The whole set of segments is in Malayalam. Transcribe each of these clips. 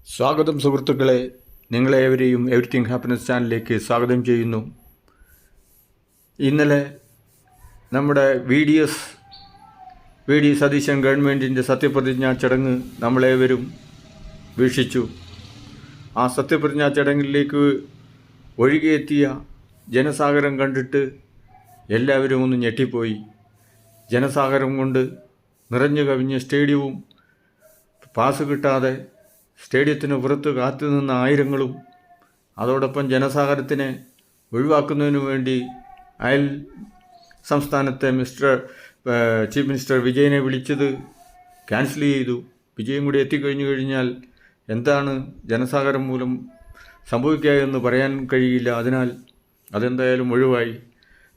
സ്വാഗതം സുഹൃത്തുക്കളെ, നിങ്ങളേവരെയും എവരിത്തിങ് ഹാപ്പിനെസ് ചാനലിലേക്ക് സ്വാഗതം ചെയ്യുന്നു. ഇന്നലെ നമ്മുടെ വി ഡി സതീശൻ ഗവൺമെൻറ്റിൻ്റെ സത്യപ്രതിജ്ഞാ ചടങ്ങ് നമ്മളേവരും വീക്ഷിച്ചു. ആ സത്യപ്രതിജ്ഞാ ചടങ്ങിലേക്ക് ഒഴുകിയെത്തിയ ജനസാഗരം കണ്ടിട്ട് എല്ലാവരും ഒന്ന് ഞെട്ടിപ്പോയി. ജനസാഗരം കൊണ്ട് നിറഞ്ഞു കവിഞ്ഞ സ്റ്റേഡിയവും പാസ് കിട്ടാതെ സ്റ്റേഡിയത്തിന് പുറത്ത് കാത്തുനിന്ന ആയിരങ്ങളും, അതോടൊപ്പം ജനസാഗരത്തിനെ ഒഴിവാക്കുന്നതിനു വേണ്ടി അയൽ സംസ്ഥാനത്തെ ചീഫ് മിനിസ്റ്റർ വിജയനെ വിളിച്ചത് ക്യാൻസൽ ചെയ്തു. വിജയം കൂടി എത്തിക്കഴിഞ്ഞു കഴിഞ്ഞാൽ എന്താണ് ജനസാഗരം മൂലം സംഭവിക്കുക എന്ന് പറയാൻ കഴിയില്ല. അതിനാൽ അതെന്തായാലും ഒഴിവായി.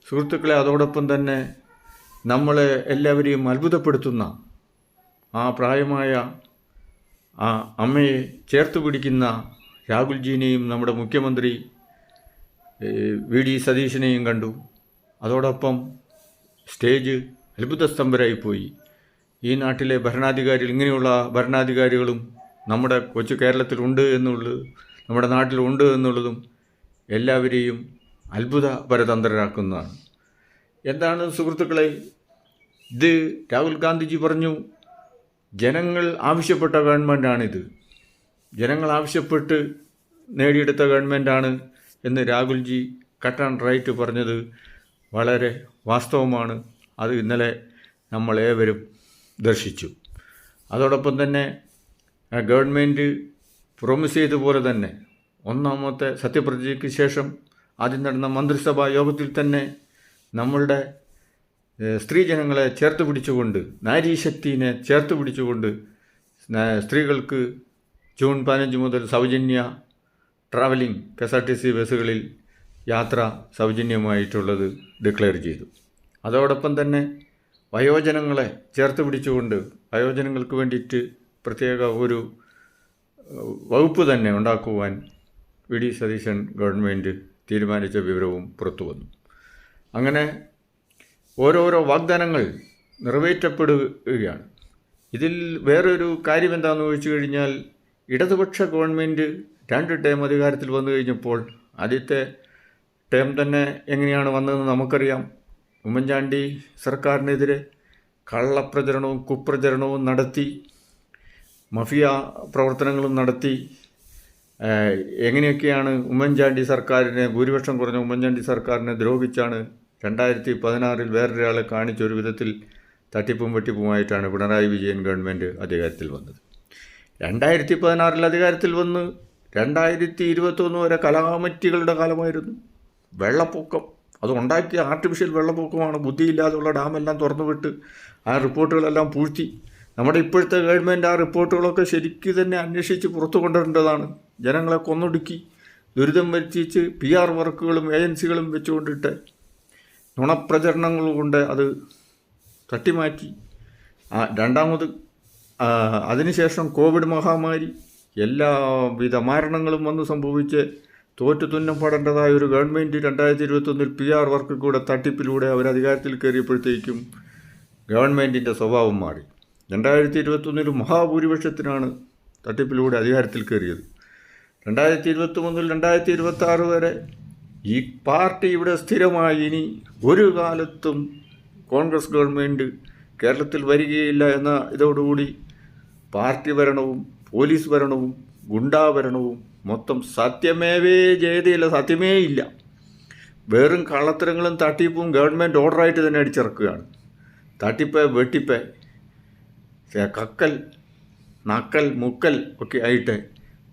സുഹൃത്തുക്കളെ, അതോടൊപ്പം തന്നെ നമ്മളെ എല്ലാവരെയും അത്ഭുതപ്പെടുത്തുന്ന ആ പ്രായമായ ആ അമ്മയെ ചേർത്ത് പിടിക്കുന്ന രാഹുൽജിനെയും നമ്മുടെ മുഖ്യമന്ത്രി വി ഡി സതീശനെയും കണ്ടു. അതോടൊപ്പം സ്റ്റേജ് അത്ഭുതസ്തംഭരായിപ്പോയി. ഈ നാട്ടിലെ ഭരണാധികാരികൾ, ഇങ്ങനെയുള്ള ഭരണാധികാരികളും നമ്മുടെ കൊച്ചു കേരളത്തിലുണ്ട് എന്നുള്ളത്, നമ്മുടെ നാട്ടിലുണ്ട് എന്നുള്ളതും എല്ലാവരെയും അത്ഭുത പരതന്ത്രരാക്കുന്നതാണ്. എന്താണ് സുഹൃത്തുക്കളെ, ഇത് രാഹുൽ ഗാന്ധിജി പറഞ്ഞു, ജനങ്ങൾ ആവശ്യപ്പെട്ട ഗവൺമെൻറ്റാണിത്, ജനങ്ങൾ ആവശ്യപ്പെട്ട് നേടിയെടുത്ത ഗവൺമെൻറ്റാണ് എന്ന് രാഹുൽജി കട്ട് ആൻഡ് റൈറ്റ് പറഞ്ഞത് വളരെ വാസ്തവമാണ്. അത് ഇന്നലെ നമ്മളേവരും ദർശിച്ചു. അതോടൊപ്പം തന്നെ ഗവൺമെൻറ് പ്രോമിസ് ചെയ്തതുപോലെ തന്നെ ഒന്നാമത്തെ സത്യപ്രതിജ്ഞയ്ക്ക് ശേഷം ആദ്യം നടന്ന മന്ത്രിസഭാ യോഗത്തിൽ തന്നെ നമ്മളുടെ സ്ത്രീജനങ്ങളെ ചേർത്ത് പിടിച്ചുകൊണ്ട്, നാരീശക്തിനെ ചേർത്ത് പിടിച്ചുകൊണ്ട് സ്ത്രീകൾക്ക് ജൂൺ 15 മുതൽ സൗജന്യ ട്രാവലിംഗ് KSRTC ബസ്സുകളിൽ യാത്ര സൗജന്യമായിട്ടുള്ളത് ഡിക്ലെയർ ചെയ്തു. അതോടൊപ്പം തന്നെ വയോജനങ്ങളെ ചേർത്ത് പിടിച്ചുകൊണ്ട് വയോജനങ്ങൾക്ക് വേണ്ടിയിട്ട് പ്രത്യേക ഒരു വകുപ്പ് തന്നെ ഉണ്ടാക്കുവാൻ വി ഡി സതീശൻ ഗവൺമെൻറ് തീരുമാനിച്ച വിവരവും പുറത്തു വന്നു. അങ്ങനെ ഓരോരോ വാഗ്ദാനങ്ങൾ നിറവേറ്റപ്പെടുകയാണ്. ഇതിൽ വേറൊരു കാര്യം എന്താണെന്ന് ചോദിച്ചു കഴിഞ്ഞാൽ, ഇടതുപക്ഷ ഗവൺമെൻറ് 2 ടേം അധികാരത്തിൽ വന്നു കഴിഞ്ഞപ്പോൾ ആദ്യത്തെ ടേം തന്നെ എങ്ങനെയാണ് വന്നതെന്ന് നമുക്കറിയാം. ഉമ്മൻചാണ്ടി സർക്കാരിനെതിരെ കള്ളപ്രചരണവും കുപ്രചരണവും നടത്തി, മഫിയ പ്രവർത്തനങ്ങളും നടത്തി. എങ്ങനെയൊക്കെയാണ് ഉമ്മൻചാണ്ടി സർക്കാരിനെ, ഭൂരിപക്ഷം കുറഞ്ഞ ഉമ്മൻചാണ്ടി സർക്കാരിനെ ദ്രോഹിച്ചാണ് 2016 വേറൊരാളെ കാണിച്ചൊരു വിധത്തിൽ തട്ടിപ്പും വെട്ടിപ്പുമായിട്ടാണ് പിണറായി വിജയൻ ഗവൺമെൻറ് അധികാരത്തിൽ വന്നത്. 2016 അധികാരത്തിൽ വന്ന് 2021 വരെ കലാമറ്റികളുടെ കാലമായിരുന്നു. വെള്ളപ്പൊക്കം, അത് ഉണ്ടാക്കിയ ആർട്ടിഫിഷ്യൽ വെള്ളപ്പൊക്കമാണ്. ബുദ്ധിയില്ലാതെയുള്ള ഡാമെല്ലാം തുറന്നുവിട്ട് ആ റിപ്പോർട്ടുകളെല്ലാം പൂഴ്ത്തി. നമ്മുടെ ഇപ്പോഴത്തെ ഗവൺമെൻറ് ആ റിപ്പോർട്ടുകളൊക്കെ ശരിക്കും തന്നെ അന്വേഷിച്ച് പുറത്തു കൊണ്ടുവരേണ്ടതാണ്. ജനങ്ങളെ കൊന്നൊടുക്കി ദുരിതം വരുത്തിച്ച് PR വർക്കുകളും ഏജൻസികളും വെച്ചുകൊണ്ടിട്ട് നുണപ്രചരണങ്ങൾ കൊണ്ട് അത് തട്ടിമാറ്റി. രണ്ടാമത് അതിനുശേഷം കോവിഡ് മഹാമാരി, എല്ലാവിധ മരണങ്ങളും വന്ന് സംഭവിച്ച് തുന്നം ഒരു ഗവൺമെൻറ് 2021 PR വർക്ക് കൂടെ തട്ടിപ്പിലൂടെ അവർ അധികാരത്തിൽ കയറിയപ്പോഴത്തേക്കും ഗവൺമെൻറ്റിൻ്റെ സ്വഭാവം മാറി. 2021 മഹാഭൂരിപക്ഷത്തിനാണ് തട്ടിപ്പിലൂടെ അധികാരത്തിൽ കയറിയത്. 2023 മുതൽ 2026 വരെ ഈ പാർട്ടി ഇവിടെ സ്ഥിരമായി ഇനി ഒരു കാലത്തും കോൺഗ്രസ് ഗവൺമെൻറ് കേരളത്തിൽ വരികയില്ല എന്ന ഇതോടുകൂടി പാർട്ടി ഭരണവും പോലീസ് ഭരണവും ഗുണ്ടാഭരണവും മൊത്തം സത്യമേവേ ജയതയില്ല, സത്യമേ ഇല്ല. വെറും കള്ളത്തരങ്ങളും തട്ടിപ്പും ഗവൺമെൻറ് ഓർഡറായിട്ട് തന്നെ അടിച്ചിറക്കുകയാണ്. തട്ടിപ്പ്, വെട്ടിപ്പ്, കക്കൽ, നക്കൽ, മുക്കൽ ഒക്കെ ആയിട്ട്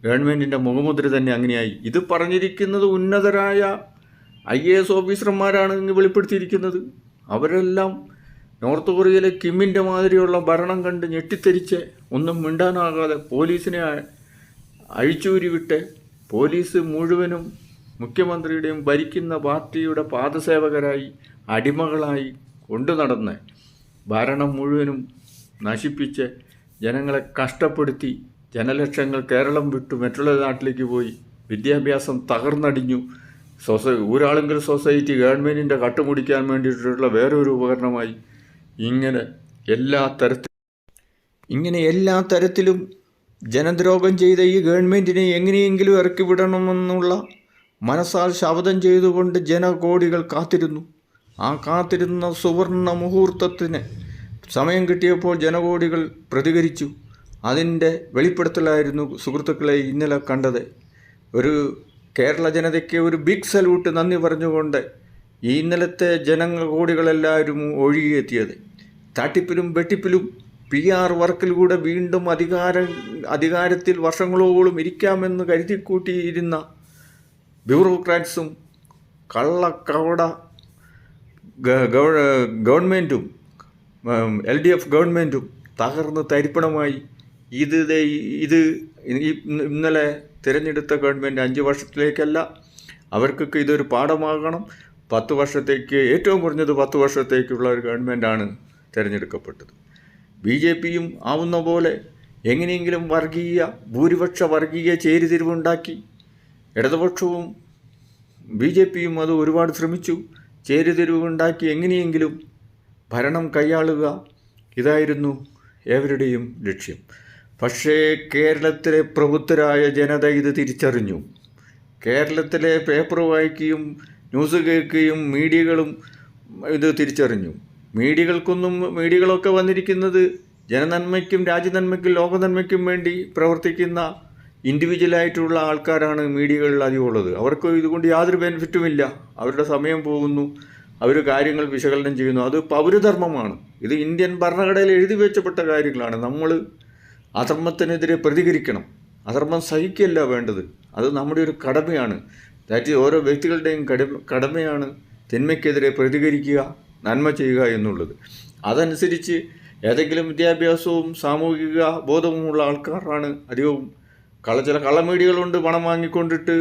ഗവൺമെൻറ്റിൻ്റെ മുഖമുദ്ര തന്നെ അങ്ങനെയായി. ഇത് പറഞ്ഞിരിക്കുന്നത് ഉന്നതരായ IAS ഓഫീസർമാരാണ് ഇന്ന് വെളിപ്പെടുത്തിയിരിക്കുന്നത്. അവരെല്ലാം നോർത്ത് കൊറിയയിലെ കിമ്മിൻ്റെ മാതിരിയുള്ള ഭരണം കണ്ട് ഞെട്ടിത്തെരിച്ച് ഒന്നും മിണ്ടാനാകാതെ പോലീസിനെ അഴിച്ചൂരി വിട്ട്, പോലീസ് മുഴുവനും മുഖ്യമന്ത്രിയുടെയും ഭരിക്കുന്ന പാർട്ടിയുടെ പാദസേവകരായി, അടിമകളായി കൊണ്ടു നടന്ന് ഭരണം മുഴുവനും നശിപ്പിച്ച് ജനങ്ങളെ കഷ്ടപ്പെടുത്തി ജനലക്ഷങ്ങൾ കേരളം വിട്ടു മറ്റുള്ള നാട്ടിലേക്ക് പോയി. വിദ്യാഭ്യാസം തകർന്നടിഞ്ഞു. ഊരാളുങ്കൽ സൊസൈറ്റി ഗവൺമെൻറ്റിൻ്റെ കട്ടുമുടിക്കാൻ വേണ്ടിയിട്ടുള്ള വേറൊരു ഉപകരണമായി. ഇങ്ങനെ എല്ലാ തരത്തിലും ജനദ്രോഹം ചെയ്ത ഈ ഗവൺമെൻറ്റിനെ എങ്ങനെയെങ്കിലും ഇറക്കി വിടണമെന്നുള്ള മനസ്സാൽ ശപഥം ചെയ്തുകൊണ്ട് ജനകോടികൾ കാത്തിരുന്നു. ആ കാത്തിരുന്ന സുവർണ മുഹൂർത്തത്തിന് സമയം കിട്ടിയപ്പോൾ ജനകോടികൾ പ്രതികരിച്ചു. അതിൻ്റെ വെളിപ്പെടുത്തലായിരുന്നു സുഹൃത്തുക്കളെ ഇന്നലെ കണ്ടത്. ഒരു കേരള ജനതയ്ക്ക് ഒരു ബിഗ് സല്യൂട്ട് നന്ദി പറഞ്ഞുകൊണ്ട് ഈ ഇന്നലത്തെ ജനകോടികളെല്ലാവരും ഒഴുകിയെത്തിയത്. തട്ടിപ്പിലും വെട്ടിപ്പിലും PR വർക്കിലൂടെ വീണ്ടും അധികാരത്തിൽ വർഷങ്ങളോളം ഇരിക്കാമെന്ന് കരുതിക്കൂട്ടിയിരുന്ന ബ്യൂറോക്രാറ്റ്സും കള്ളക്കവട ഗവൺമെൻറ്റും LDF ഗവൺമെൻറ്റും തകർന്ന് തരിപ്പണമായി. ഇത് ഇന്നലെ തിരഞ്ഞെടുത്ത ഗവൺമെൻറ് 5 വർഷത്തിലേക്കല്ല, അവർക്കൊക്കെ ഇതൊരു പാഠമാകണം. 10 വർഷത്തേക്ക്, ഏറ്റവും കുറഞ്ഞത് 10 വർഷത്തേക്കുള്ള ഒരു ഗവൺമെൻറ്റാണ് തിരഞ്ഞെടുക്കപ്പെട്ടത്. BJPയും ആവുന്ന പോലെ എങ്ങനെയെങ്കിലും ഭൂരിപക്ഷ വർഗീയ ചേരിതിരിവുണ്ടാക്കി. ഇടതുപക്ഷവും BJPയും അത് ഒരുപാട് ശ്രമിച്ചു. ചേരിതിരിവുണ്ടാക്കി എങ്ങനെയെങ്കിലും ഭരണം കൈയാളുക, ഇതായിരുന്നു ഏവരുടെയും ലക്ഷ്യം. പക്ഷേ കേരളത്തിലെ പ്രബുദ്ധരായ ജനത ഇത് തിരിച്ചറിഞ്ഞു. കേരളത്തിലെ പേപ്പർ വായിക്കുകയും ന്യൂസ് കേൾക്കുകയും മീഡിയകളും ഇത് തിരിച്ചറിഞ്ഞു. മീഡിയകളൊക്കെ വന്നിരിക്കുന്നത് ജനനന്മയ്ക്കും രാജ്യനന്മയ്ക്കും ലോകനന്മയ്ക്കും വേണ്ടി പ്രവർത്തിക്കുന്ന ഇൻഡിവിജ്വലായിട്ടുള്ള ആൾക്കാരാണ് മീഡിയകളിൽ അധികമുള്ളത്. അവർക്ക് ഇതുകൊണ്ട് യാതൊരു ബെനിഫിറ്റുമില്ല. അവരുടെ സമയം പോകുന്നു, അവർ കാര്യങ്ങൾ വിശകലനം ചെയ്യുന്നു. അത് പൗരധർമ്മമാണ്. ഇത് ഇന്ത്യൻ ഭരണഘടനയിൽ എഴുതി വെച്ചപ്പെട്ട കാര്യങ്ങളാണ്. നമ്മൾ അധർമ്മത്തിനെതിരെ പ്രതികരിക്കണം. അധർമ്മം സഹിക്കുകയല്ല വേണ്ടത്. അത് നമ്മുടെ ഒരു കടമയാണ്. ഓരോ വ്യക്തികളുടെയും കടമയാണ് തിന്മയ്ക്കെതിരെ പ്രതികരിക്കുക, നന്മ ചെയ്യുക എന്നുള്ളത്. അതനുസരിച്ച് ഏതെങ്കിലും വിദ്യാഭ്യാസവും സാമൂഹിക ബോധവുമുള്ള ആൾക്കാരാണ് അധികവും. ചില കള്ളമീഡിയകളുണ്ട്, പണം വാങ്ങിക്കൊണ്ടിട്ട്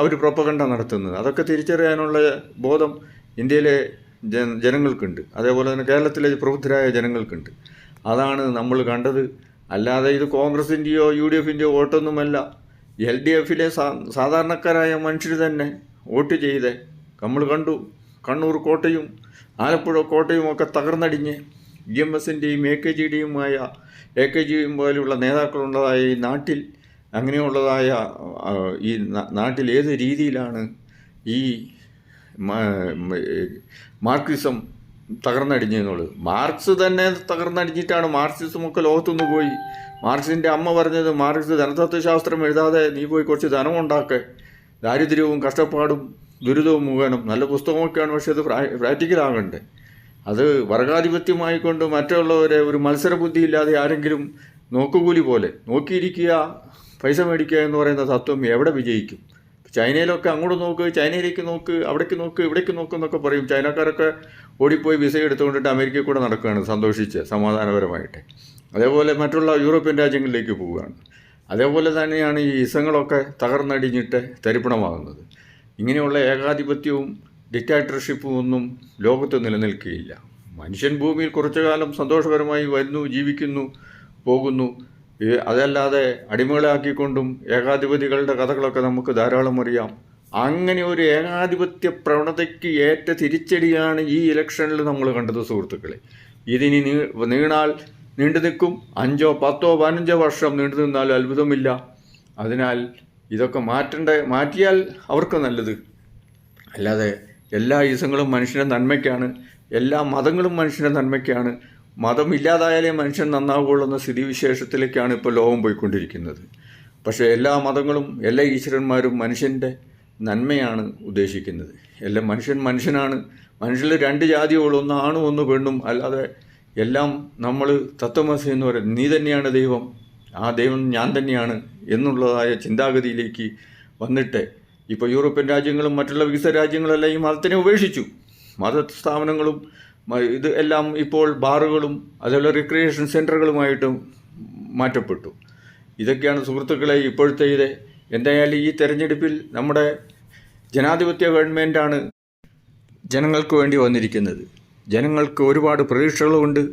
അവർ പ്രൊപ്പഗണ്ട നടത്തുന്നത്. അതൊക്കെ തിരിച്ചറിയാനുള്ള ബോധം ഇന്ത്യയിലെ ജനങ്ങൾക്കുണ്ട്. അതേപോലെ തന്നെ കേരളത്തിലെ പ്രബുദ്ധരായ ജനങ്ങൾക്കുണ്ട്. അതാണ് നമ്മൾ കണ്ടത്. അല്ലാതെ ഇത് കോൺഗ്രസിൻ്റെയോ UDFൻ്റെയോ വോട്ടൊന്നുമല്ല. LDFിലെ സാധാരണക്കാരായ മനുഷ്യർ തന്നെ വോട്ട് ചെയ്ത് നമ്മൾ കണ്ടു. കണ്ണൂർ കോട്ടയും ആലപ്പുഴ കോട്ടയും ഒക്കെ തകർന്നടിഞ്ഞ് EMSൻ്റെയും AKGയും പോലെയുള്ള നേതാക്കളുള്ളതായ ഈ നാട്ടിൽ, അങ്ങനെയുള്ളതായ ഈ നാട്ടിൽ ഏത് രീതിയിലാണ് ഈ മാർക്സിസം തകർന്നടിഞ്ഞെന്നുള്ളത്. മാർക്സ് തന്നെ തകർന്നടിഞ്ഞിട്ടാണ് മാർക്സിസമൊക്കെ ലോകത്തുനിന്ന് പോയി. മാർക്സിൻ്റെ അമ്മ പറഞ്ഞത്, മാർക്സ് ധനതത്വശാസ്ത്രം എഴുതാതെ നീ പോയി കുറച്ച് ധനം ഉണ്ടാക്കുക, ദാരിദ്ര്യവും കഷ്ടപ്പാടും ദുരിതവും മുഖേനം. നല്ല പുസ്തകമൊക്കെയാണ്, പക്ഷേ അത് പ്രാക്ടിക്കലാകണ്ടേ. അത് വർഗാധിപത്യമായിക്കൊണ്ട് മറ്റുള്ളവരെ ഒരു മത്സരബുദ്ധി ഇല്ലാതെ ആരെങ്കിലും നോക്കുകൂലി പോലെ നോക്കിയിരിക്കുക, പൈസ മേടിക്കുക എന്ന് പറയുന്ന തത്വം എവിടെ വിജയിക്കും? ചൈനയിലൊക്കെ അങ്ങോട്ട് നോക്ക്, ചൈനയിലേക്ക് നോക്ക്, അവിടേക്ക് നോക്ക്, ഇവിടേക്ക് നോക്ക് എന്നൊക്കെ പറയും. ചൈനക്കാരൊക്കെ ഓടിപ്പോയി വിസ എടുത്തുകൊണ്ടിട്ട് അമേരിക്കയിൽ കൂടെ നടക്കുകയാണ് സന്തോഷിച്ച് സമാധാനപരമായിട്ട്. അതേപോലെ മറ്റുള്ള യൂറോപ്യൻ രാജ്യങ്ങളിലേക്ക് പോവുകയാണ്. അതേപോലെ തന്നെയാണ് ഈ ഇസങ്ങളൊക്കെ തകർന്നടിഞ്ഞിട്ട് തരിപ്പണമാകുന്നത്. ഇങ്ങനെയുള്ള ഏകാധിപത്യവും ഡിക്റ്റാറ്റർഷിപ്പും ഒന്നും ലോകത്ത് നിലനിൽക്കുകയില്ല. മനുഷ്യൻ ഭൂമിയിൽ കുറച്ചു കാലം സന്തോഷകരമായി വരുന്നു, ജീവിക്കുന്നു, പോകുന്നു. അതല്ലാതെ അടിമകളാക്കിക്കൊണ്ടും ഏകാധിപതികളുടെ കഥകളൊക്കെ നമുക്ക് ധാരാളം അറിയാം. അങ്ങനെ ഒരു ഏകാധിപത്യ പ്രവണതയ്ക്ക് ഏറ്റ തിരിച്ചടിയാണ് ഈ ഇലക്ഷനിൽ നമ്മൾ കണ്ടത് സുഹൃത്തുക്കളെ. ഇതിനി നീണ്ടു നിൽക്കും. 5, 10, 15 വർഷം നീണ്ടു നിന്നാലും അത്ഭുതമില്ല. അതിനാൽ ഇതൊക്കെ മാറ്റിയാൽ അവർക്ക് നല്ലത്. അല്ലാതെ എല്ലാ ഈസങ്ങളും മനുഷ്യൻ്റെ നന്മയ്ക്കാണ്, എല്ലാ മതങ്ങളും മനുഷ്യൻ്റെ നന്മയ്ക്കാണ്. മതം ഇല്ലാതായാലേ മനുഷ്യൻ നന്നാവുകയുള്ളൂ എന്ന സ്ഥിതിവിശേഷത്തിലേക്കാണ് ഇപ്പോൾ ലോകം പോയിക്കൊണ്ടിരിക്കുന്നത്. പക്ഷേ എല്ലാ മതങ്ങളും എല്ലാ ഈശ്വരന്മാരും മനുഷ്യൻ്റെ നന്മയാണ് ഉദ്ദേശിക്കുന്നത്. എല്ലാം മനുഷ്യനാണ്. മനുഷ്യരിൽ 2 ജാതിയുള്ളൂ, ഒന്ന് ആണും ഒന്ന് പെണ്ണും. അല്ലാതെ എല്ലാം നമ്മൾ തത്വമസി എന്ന് പറയും, നീ തന്നെയാണ് ദൈവം, ആ ദൈവം ഞാൻ തന്നെയാണ് എന്നുള്ളതായ ചിന്താഗതിയിലേക്ക് വന്നിട്ട് ഇപ്പോൾ യൂറോപ്യൻ രാജ്യങ്ങളും മറ്റുള്ള വികസിത രാജ്യങ്ങളെല്ലാം ഈ മതത്തിനെ ഉപേക്ഷിച്ചു. മതസ്ഥാപനങ്ങളും ഇത് എല്ലാം ഇപ്പോൾ ബാറുകളും അതേപോലെ റിക്രിയേഷൻ സെൻ്ററുകളുമായിട്ടും മാറ്റപ്പെട്ടു. ഇതൊക്കെയാണ് സുഹൃത്തുക്കളെ ഇപ്പോഴത്തെ ഇത്. എന്തായാലും ഈ തെരഞ്ഞെടുപ്പിൽ നമ്മുടെ ജനാധിപത്യ ഗവൺമെൻറ്റാണ് ജനങ്ങൾക്ക് വേണ്ടി വന്നിരിക്കുന്നത്. ജനങ്ങൾക്ക് ഒരുപാട് പ്രതീക്ഷകളുമുണ്ട്.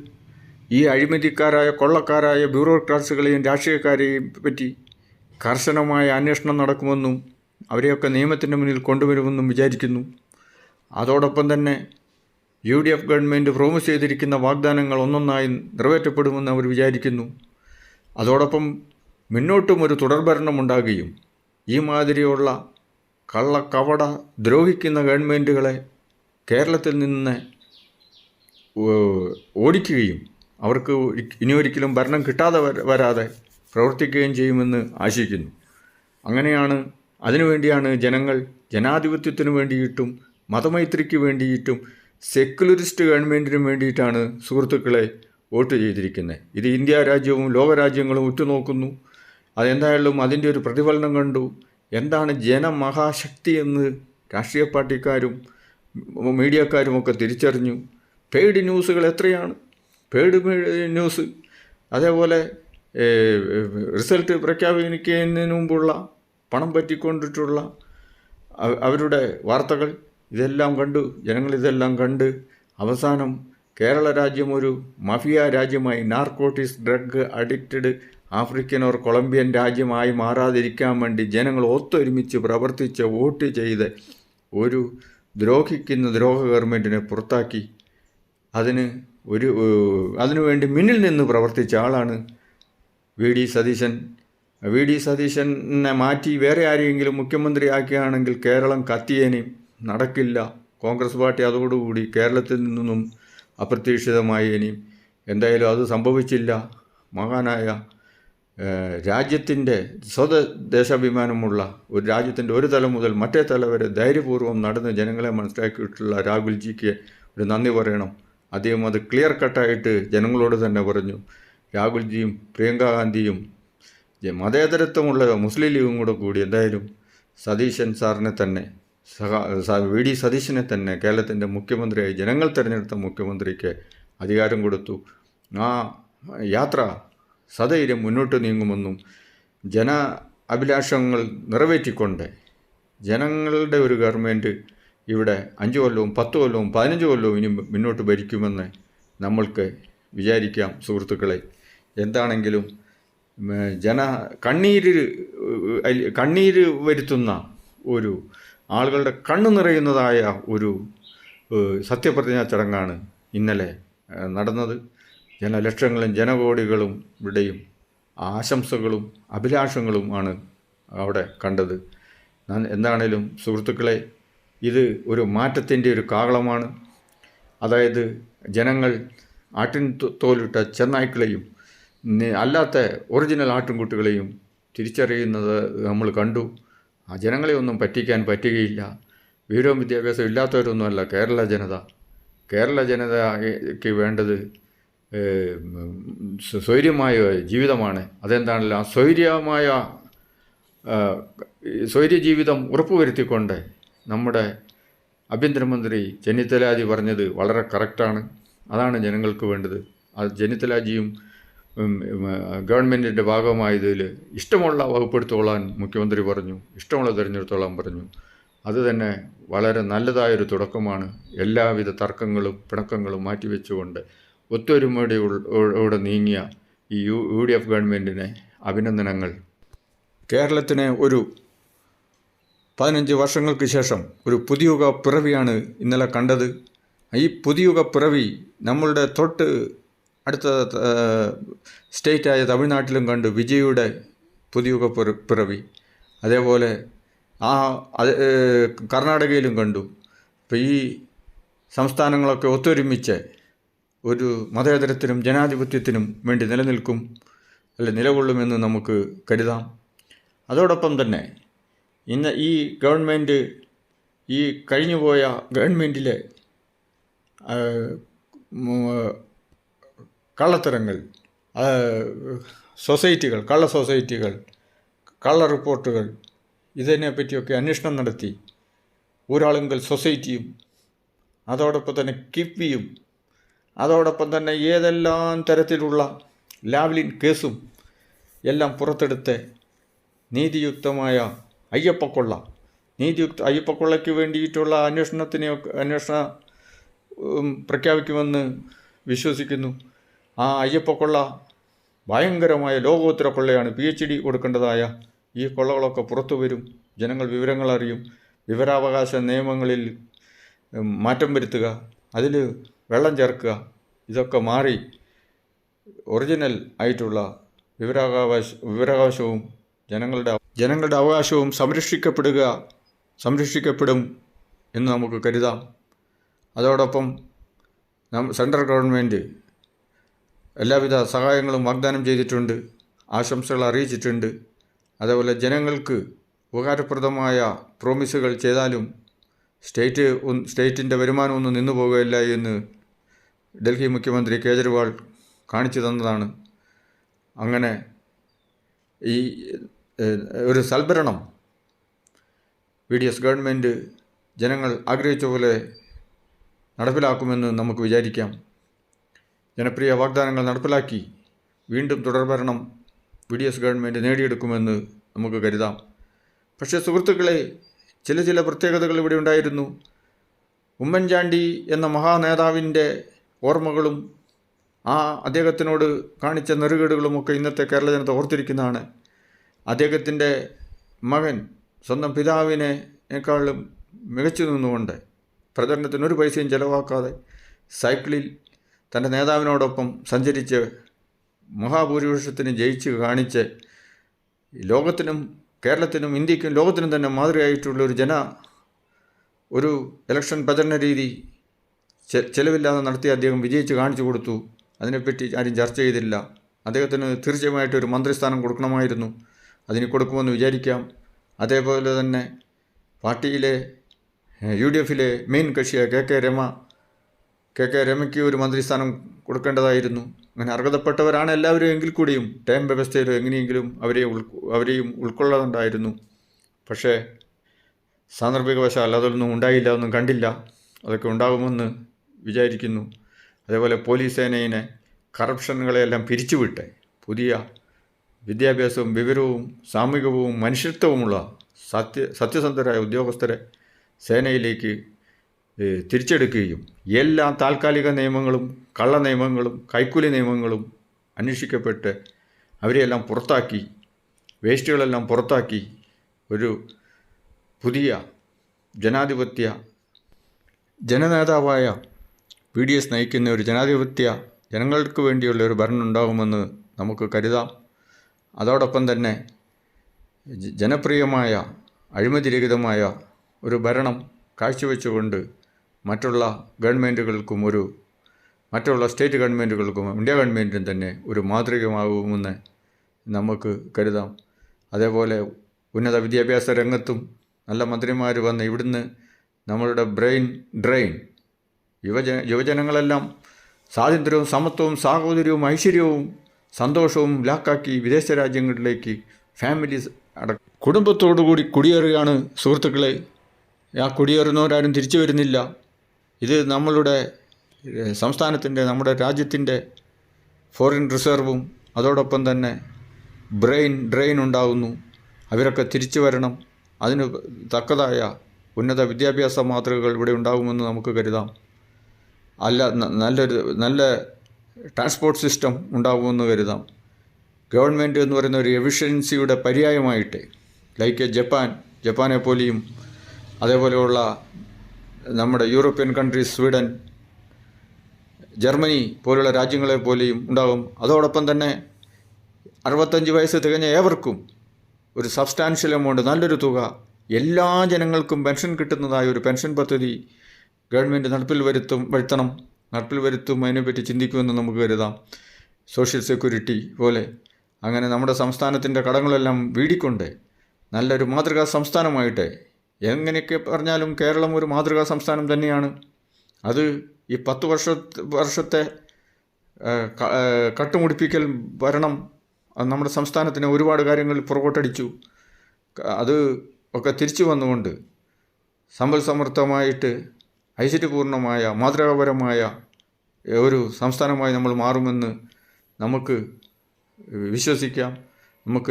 ഈ അഴിമതിക്കാരായ കൊള്ളക്കാരായ ബ്യൂറോക്രാറ്റ്സുകളെയും രാഷ്ട്രീയക്കാരെയും പറ്റി കർശനമായ അന്വേഷണം നടക്കുമെന്നും അവരെയൊക്കെ നിയമത്തിൻ്റെ മുന്നിൽ കൊണ്ടുവരുമെന്നും വിചാരിക്കുന്നു. അതോടൊപ്പം തന്നെ UDF ഗവൺമെൻറ് പ്രോമിസ് ചെയ്തിരിക്കുന്ന വാഗ്ദാനങ്ങൾ ഒന്നൊന്നായി നിറവേറ്റപ്പെടുമെന്ന് അവർ വിചാരിക്കുന്നു. അതോടൊപ്പം മുന്നോട്ടും ഒരു തുടർഭരണമുണ്ടാകുകയും ഈ മാതിരിയുള്ള കവട ദ്രോഹിക്കുന്ന ഗവൺമെൻറ്റുകളെ കേരളത്തിൽ നിന്ന് ഓടിക്കുകയും അവർക്ക് ഇനിയൊരിക്കലും ഭരണം കിട്ടാതെ വരാതെ പ്രവർത്തിക്കുകയും ചെയ്യുമെന്ന് ആശിക്കുന്നു. അങ്ങനെയാണ്, അതിനുവേണ്ടിയാണ് ജനങ്ങൾ ജനാധിപത്യത്തിന് വേണ്ടിയിട്ടും മതമൈത്രിക്ക് വേണ്ടിയിട്ടും സെക്യുലറിസ്റ്റ് ഗവൺമെൻറ്റിനും വേണ്ടിയിട്ടാണ് സുഹൃത്തുക്കളെ വോട്ട് ചെയ്തിരിക്കുന്നത്. ഇത് ഇന്ത്യ രാജ്യവും ലോകരാജ്യങ്ങളും ഉറ്റുനോക്കുന്നു. അതെന്തായാലും അതിൻ്റെ ഒരു പ്രതിഫലനം കണ്ടു. എന്താണ് ജനമഹാശക്തി എന്ന് രാഷ്ട്രീയ പാർട്ടിക്കാരും മീഡിയക്കാരുമൊക്കെ തിരിച്ചറിഞ്ഞു. പെയ്ഡ് ന്യൂസുകൾ എത്രയാണ്, പെയ്ഡ് ന്യൂസ്. അതേപോലെ റിസൾട്ട് പ്രഖ്യാപിക്കുന്നതിന് മുമ്പുള്ള പണം പറ്റിക്കൊണ്ടിട്ടുള്ള അവരുടെ വാർത്തകൾ, ഇതെല്ലാം കണ്ടു. ജനങ്ങളിതെല്ലാം കണ്ട് അവസാനം കേരള രാജ്യം ഒരു മഫിയ രാജ്യമായി, narcotics drug addicted African or Colombian രാജ്യമായി മാറാതിരിക്കാൻ വേണ്ടി ജനങ്ങൾ ഒത്തൊരുമിച്ച് പ്രവർത്തിച്ച് വോട്ട് ചെയ്ത് ഒരു ദ്രോഹിക്കുന്ന ദ്രോഹ ഗവൺമെൻറ്റിനെ പുറത്താക്കി അതിനുവേണ്ടി മുന്നിൽ നിന്ന് പ്രവർത്തിച്ച ആളാണ് V D Satheesan. V D സതീശനെ മാറ്റി വേറെ ആരെയെങ്കിലും മുഖ്യമന്ത്രിയാക്കുകയാണെങ്കിൽ കേരളം കത്തിയേനെയും. നടക്കില്ല. കോൺഗ്രസ് പാർട്ടി അതോടുകൂടി കേരളത്തിൽ നിന്നും അപ്രതീക്ഷിതമായേനെയും. എന്തായാലും അത് സംഭവിച്ചില്ല. മഹാനായ രാജ്യത്തിൻ്റെ ദേശാഭിമാനമുള്ള ഒരു രാജ്യത്തിൻ്റെ ഒരു തലം മുതൽ മറ്റേ തലം വരെ ധൈര്യപൂർവ്വം നടന്ന് ജനങ്ങളെ മനസ്സിലാക്കിയിട്ടുള്ള രാഹുൽജിക്ക് ഒരു നന്ദി പറയണം. അദ്ദേഹം അത് ക്ലിയർ കട്ടായിട്ട് ജനങ്ങളോട് തന്നെ പറഞ്ഞു. രാഹുൽജിയും പ്രിയങ്ക ഗാന്ധിയും മതേതരത്വമുള്ള മുസ്ലിം ലീഗും കൂടി എന്തായാലും സതീശൻ സാറിനെ തന്നെ വി ഡി സതീശനെ തന്നെ കേരളത്തിൻ്റെ മുഖ്യമന്ത്രിയായി ജനങ്ങൾ തിരഞ്ഞെടുത്ത മുഖ്യമന്ത്രിക്ക് അധികാരം കൊടുത്തു. ആ യാത്ര സധൈര്യം മുന്നോട്ട് നീങ്ങുമെന്നും ജന അഭിലാഷങ്ങൾ നിറവേറ്റിക്കൊണ്ട് ജനങ്ങളുടെ ഒരു ഗവൺമെൻറ് ഇവിടെ 5 കൊല്ലവും 10 കൊല്ലവും 15 കൊല്ലവും ഇനി മുന്നോട്ട് ഭരിക്കുമെന്ന് നമ്മൾക്ക് വിചാരിക്കാം സുഹൃത്തുക്കളെ. എന്താണെങ്കിലും കണ്ണീര് വരുത്തുന്ന ഒരു ആളുകളുടെ കണ്ണു നിറയുന്നതായ ഒരു സത്യപ്രതിജ്ഞാ ചടങ്ങാണ് ഇന്നലെ നടന്നത്. ജനലക്ഷങ്ങളും ജനകോടികളും ഇവിടെയും ആശംസകളും അഭിലാഷങ്ങളും ആണ് അവിടെ കണ്ടത്. എന്താണേലും സുഹൃത്തുക്കളെ, ഇത് ഒരു മാറ്റത്തിൻ്റെ ഒരു കാഹളമാണ്. അതായത് ജനങ്ങൾ ആട്ടിൻ തോലിട്ട ചെന്നായ്ക്കളെയും അല്ലാത്ത ഒറിജിനൽ ആട്ടിൻകുട്ടികളെയും തിരിച്ചറിയുന്നത് നമ്മൾ കണ്ടു. ആ ജനങ്ങളെ ഒന്നും പറ്റിക്കാൻ പറ്റുകയില്ല. വിവരവും വിദ്യാഭ്യാസം ഇല്ലാത്തവരൊന്നുമല്ല കേരള ജനത. കേരള ജനതയ്ക്ക് വേണ്ടത് സ്വൈര്യമായ ജീവിതമാണ്. അതെന്താണല്ലോ ആ സ്വൈര്യ ജീവിതം ഉറപ്പുവരുത്തിക്കൊണ്ട് നമ്മുടെ ആഭ്യന്തരമന്ത്രി ചെന്നിത്തലാജി പറഞ്ഞത് വളരെ കറക്റ്റാണ്. അതാണ് ജനങ്ങൾക്ക് വേണ്ടത്. അത് ചെന്നിത്തലാജിയും ഗവൺമെൻറ്റിൻ്റെ ഭാഗമായതിൽ ഇഷ്ടമുള്ള വകുപ്പെടുത്തോളാൻ മുഖ്യമന്ത്രി പറഞ്ഞു, ഇഷ്ടമുള്ള തിരഞ്ഞെടുത്തോളാൻ പറഞ്ഞു. അതുതന്നെ വളരെ നല്ലതായൊരു തുടക്കമാണ്. എല്ലാവിധ തർക്കങ്ങളും പിണക്കങ്ങളും മാറ്റിവെച്ചുകൊണ്ട് ഒത്തൊരുമയോടെ നീങ്ങിയ ഈ UDF ഗവൺമെൻറ്റിനെ അഭിനന്ദനങ്ങൾ. കേരളത്തിന് ഒരു 15 വർഷങ്ങൾക്ക് ശേഷം ഒരു പുതുയുഗ പിറവിയാണ് ഇന്നലെ കണ്ടത്. ഈ പുതുയുഗ പിറവി നമ്മളുടെ തൊട്ട് അടുത്ത സ്റ്റേറ്റായ തമിഴ്നാട്ടിലും കണ്ടു, വിജയുടെ പുതുയുഗ പിറവി. അതേപോലെ കർണാടകയിലും കണ്ടു. ഇപ്പോൾ ഈ സംസ്ഥാനങ്ങളൊക്കെ ഒത്തൊരുമിച്ച് ഒരു മതേതരത്തിനും ജനാധിപത്യത്തിനും വേണ്ടി നിലകൊള്ളുമെന്ന് നമുക്ക് കരുതാം. അതോടൊപ്പം തന്നെ ഇന്ന് ഈ ഗവൺമെൻറ് ഈ കഴിഞ്ഞുപോയ ഗവൺമെൻറ്റിലെ കള്ളത്തരങ്ങൾ, കള്ള സൊസൈറ്റികൾ, കള്ള റിപ്പോർട്ടുകൾ, ഇതിനെപ്പറ്റിയൊക്കെ അന്വേഷണം നടത്തി ഊരാളുങ്കൽ സൊസൈറ്റിയും അതോടൊപ്പം തന്നെ കിഫ്ബിയും അതോടൊപ്പം തന്നെ ഏതെല്ലാം തരത്തിലുള്ള ലാവ്ലിൻ കേസും എല്ലാം പുറത്തെടുത്ത് നീതിയുക്തമായ അയ്യപ്പക്കൊള്ളയ്ക്ക് വേണ്ടിയിട്ടുള്ള അന്വേഷണം പ്രഖ്യാപിക്കുമെന്ന് വിശ്വസിക്കുന്നു. ആ അയ്യപ്പക്കൊള്ള ഭയങ്കരമായ ലോകോത്തര കൊള്ളയാണ്. PhD കൊടുക്കേണ്ടതായ ഈ കൊള്ളകളൊക്കെ പുറത്തു വരും. ജനങ്ങൾ വിവരങ്ങൾ അറിയും. വിവരാവകാശ നിയമങ്ങളിൽ മാറ്റം വരുത്തുക, അതിൽ വെള്ളം ചേർക്കുക, ഇതൊക്കെ മാറി ഒറിജിനൽ ആയിട്ടുള്ള വിവരാവകാശവും ജനങ്ങളുടെ അവകാശവും സംരക്ഷിക്കപ്പെടും എന്ന് നമുക്ക് കരുതാം. അതോടൊപ്പം സെൻട്രൽ ഗവൺമെൻറ് എല്ലാവിധ സഹായങ്ങളും വാഗ്ദാനം ചെയ്തിട്ടുണ്ട്, ആശംസകൾ അറിയിച്ചിട്ടുണ്ട്. അതേപോലെ ജനങ്ങൾക്ക് ഉപകാരപ്രദമായ പ്രോമിസുകൾ ചെയ്താലും സ്റ്റേറ്റിൻ്റെ വരുമാനമൊന്നും നിന്നു പോകുകയില്ല എന്ന് ഡൽഹി മുഖ്യമന്ത്രി കേജ്രിവാൾ കാണിച്ചു തന്നതാണ്. അങ്ങനെ ഈ ഒരു സൽഭരണം VDS ഗവൺമെൻറ് ജനങ്ങൾ ആഗ്രഹിച്ച പോലെ നടപ്പിലാക്കുമെന്ന് നമുക്ക് വിചാരിക്കാം. ജനപ്രിയ വാഗ്ദാനങ്ങൾ നടപ്പിലാക്കി വീണ്ടും തുടർഭരണം VDS ഗവൺമെൻറ് നേടിയെടുക്കുമെന്ന് നമുക്ക് കരുതാം. പക്ഷേ സുഹൃത്തുക്കളെ, ചില പ്രത്യേകതകൾ ഇവിടെ ഉണ്ടായിരുന്നു. ഉമ്മൻചാണ്ടി എന്ന മഹാനേതാവിൻ്റെ ഓർമ്മകളും അദ്ദേഹത്തിനോട് കാണിച്ച നെറുകേടുകളുമൊക്കെ ഇന്നത്തെ കേരള ജനത ഓർത്തിരിക്കുന്നതാണ്. അദ്ദേഹത്തിൻ്റെ മകൻ സ്വന്തം പിതാവിനേക്കാളും മികച്ചു നിന്നുകൊണ്ട് പ്രചരണത്തിന് ഒരു പൈസയും ചിലവാക്കാതെ സൈക്കിളിൽ തൻ്റെ നേതാവിനോടൊപ്പം സഞ്ചരിച്ച് മഹാഭൂരിപക്ഷത്തിന് ജയിച്ച് കാണിച്ച് ലോകത്തിനും കേരളത്തിനും ഇന്ത്യക്കും ലോകത്തിനും തന്നെ മാതൃകയായിട്ടുള്ള ഒരു ഇലക്ഷൻ പ്രചരണ രീതി ചെലവില്ലാതെ നടത്തി അദ്ദേഹം വിജയിച്ച് കാണിച്ചു കൊടുത്തു. അതിനെപ്പറ്റി ആരും ചർച്ച ചെയ്തില്ല. അദ്ദേഹത്തിന് തീർച്ചയായിട്ടും ഒരു മന്ത്രിസ്ഥാനം കൊടുക്കണമായിരുന്നു. അതിന് കൊടുക്കുമെന്ന് വിചാരിക്കാം. അതേപോലെ തന്നെ പാർട്ടിയിലെ UDFിലെ മെയിൻ കക്ഷിയായ KK രമയ്ക്ക് ഒരു മന്ത്രിസ്ഥാനം കൊടുക്കേണ്ടതായിരുന്നു. അങ്ങനെ അർഹതപ്പെട്ടവരാണ് എല്ലാവരും എങ്കിൽ കൂടിയും ടൈം വ്യവസ്ഥയിൽ എങ്ങനെയെങ്കിലും അവരെയും ഉൾക്കൊള്ളാറുണ്ടായിരുന്നു. പക്ഷേ സാന്ദർഭികവശാൽ അതൊന്നും ഉണ്ടായില്ല, ഒന്നും കണ്ടില്ല. അതൊക്കെ ഉണ്ടാകുമെന്ന് വിചാരിക്കുന്നു. അതേപോലെ പോലീസ് സേനയിനെ കറപ്ഷനുകളെയെല്ലാം പിരിച്ചുവിട്ട് പുതിയ വിദ്യാഭ്യാസവും വിവരവും സാമൂഹികവും മനുഷ്യത്വവുമുള്ള സത്യസന്ധരായ ഉദ്യോഗസ്ഥരെ സേനയിലേക്ക് തിരിച്ചെടുക്കുകയും എല്ലാ താൽക്കാലിക നിയമങ്ങളും കള്ള നിയമങ്ങളും കൈക്കൂലി നിയമങ്ങളും അന്വേഷിക്കപ്പെട്ട് അവരെയെല്ലാം പുറത്താക്കി, വേസ്റ്റുകളെല്ലാം പുറത്താക്കി ഒരു പുതിയ ജനനേതാവായ VDS നയിക്കുന്ന ഒരു ജനങ്ങൾക്ക് വേണ്ടിയുള്ള ഒരു ഭരണം ഉണ്ടാകുമെന്ന് നമുക്ക് കരുതാം. അതോടൊപ്പം തന്നെ ജനപ്രിയമായ അഴിമതിരഹിതമായ ഒരു ഭരണം കാഴ്ചവെച്ചുകൊണ്ട് മറ്റുള്ള സ്റ്റേറ്റ് ഗവൺമെൻറ്റുകൾക്കും ഇന്ത്യ ഗവൺമെൻറ്റിനും തന്നെ ഒരു മാതൃകയാകുമെന്ന് നമുക്ക് കരുതാം. അതേപോലെ ഉന്നത വിദ്യാഭ്യാസ രംഗത്തും നല്ല മന്ത്രിമാർ വന്ന് ഇവിടുന്ന് നമ്മളുടെ ബ്രെയിൻ ഡ്രെയിൻ യുവജനങ്ങളെല്ലാം സ്വാതന്ത്ര്യവും സമത്വവും സാഹോദര്യവും ഐശ്വര്യവും സന്തോഷവും ലാക്കാക്കി വിദേശ രാജ്യങ്ങളിലേക്ക് ഫാമിലീസ് കുടുംബത്തോടുകൂടി കുടിയേറുകയാണ് സുഹൃത്തുക്കളെ. ആ കുടിയേറുന്നവരാരും തിരിച്ചു വരുന്നില്ല. ഇത് നമ്മളുടെ സംസ്ഥാനത്തിൻ്റെ നമ്മുടെ രാജ്യത്തിൻ്റെ ഫോറിൻ റിസർവും അതോടൊപ്പം തന്നെ ബ്രെയിൻ ഡ്രെയിൻ ഉണ്ടാകുന്നു. അവരൊക്കെ തിരിച്ചു വരണം. അതിന് തക്കതായ ഉന്നത വിദ്യാഭ്യാസ മാതൃകകൾ ഇവിടെ ഉണ്ടാകുമെന്ന് നമുക്ക് കരുതാം. നല്ല ട്രാൻസ്പോർട്ട് സിസ്റ്റം ഉണ്ടാകുമെന്ന് കരുതാം. ഗവൺമെൻറ് എന്ന് പറയുന്ന ഒരു എഫിഷ്യൻസിയുടെ പര്യായമായിട്ട് ലൈക്ക് ജപ്പാനെ പോലെയും അതേപോലെയുള്ള നമ്മുടെ യൂറോപ്യൻ കൺട്രീസ് സ്വീഡൻ, ജർമ്മനി പോലുള്ള രാജ്യങ്ങളെ പോലെയും ഉണ്ടാകും. അതോടൊപ്പം തന്നെ 65 വയസ്സ് തികഞ്ഞ ഏവർക്കും ഒരു സബ്സ്റ്റാൻഷ്യൽ എമൗണ്ട്, നല്ലൊരു തുക എല്ലാ ജനങ്ങൾക്കും പെൻഷൻ കിട്ടുന്നതായ ഒരു പെൻഷൻ പദ്ധതി ഗവൺമെൻറ് നടപ്പിൽ വരുത്തും അതിനെപ്പറ്റി ചിന്തിക്കുമെന്ന് നമുക്ക് കരുതാം. സോഷ്യൽ സെക്യൂരിറ്റി പോലെ അങ്ങനെ നമ്മുടെ സംസ്ഥാനത്തിൻ്റെ കടങ്ങളെല്ലാം വീടിക്കൊണ്ട് നല്ലൊരു മാതൃകാ സംസ്ഥാനമായിട്ട്, എങ്ങനെയൊക്കെ പറഞ്ഞാലും കേരളം ഒരു മാതൃകാ സംസ്ഥാനം തന്നെയാണ്. അത് ഈ 10 വർഷത്തെ കട്ടുമുടിപ്പിക്കൽ ഭരണം നമ്മുടെ സംസ്ഥാനത്തിന് ഒരുപാട് കാര്യങ്ങൾ പുറകോട്ടടിച്ചു. അത് ഒക്കെ തിരിച്ചു വന്നുകൊണ്ട് സമ്പൽ സമൃദ്ധമായിട്ട് ഐശ്വര്യപൂർണമായ മാതൃകാപരമായ ഒരു സംസ്ഥാനമായി നമ്മൾ മാറുമെന്ന് നമുക്ക് വിശ്വസിക്കാം. നമുക്ക്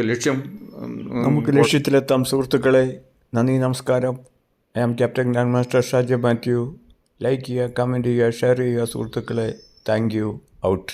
ലക്ഷ്യത്തിലെത്താം സുഹൃത്തുക്കളെ. നന്ദി, നമസ്കാരം. I am captain grand master Shaji Mathew. Like ചെയ്യുക, കമൻറ്റ് ചെയ്യുക, ഷെയർ ചെയ്യുക സുഹൃത്തുക്കളെ. Thank you. ഔട്ട്.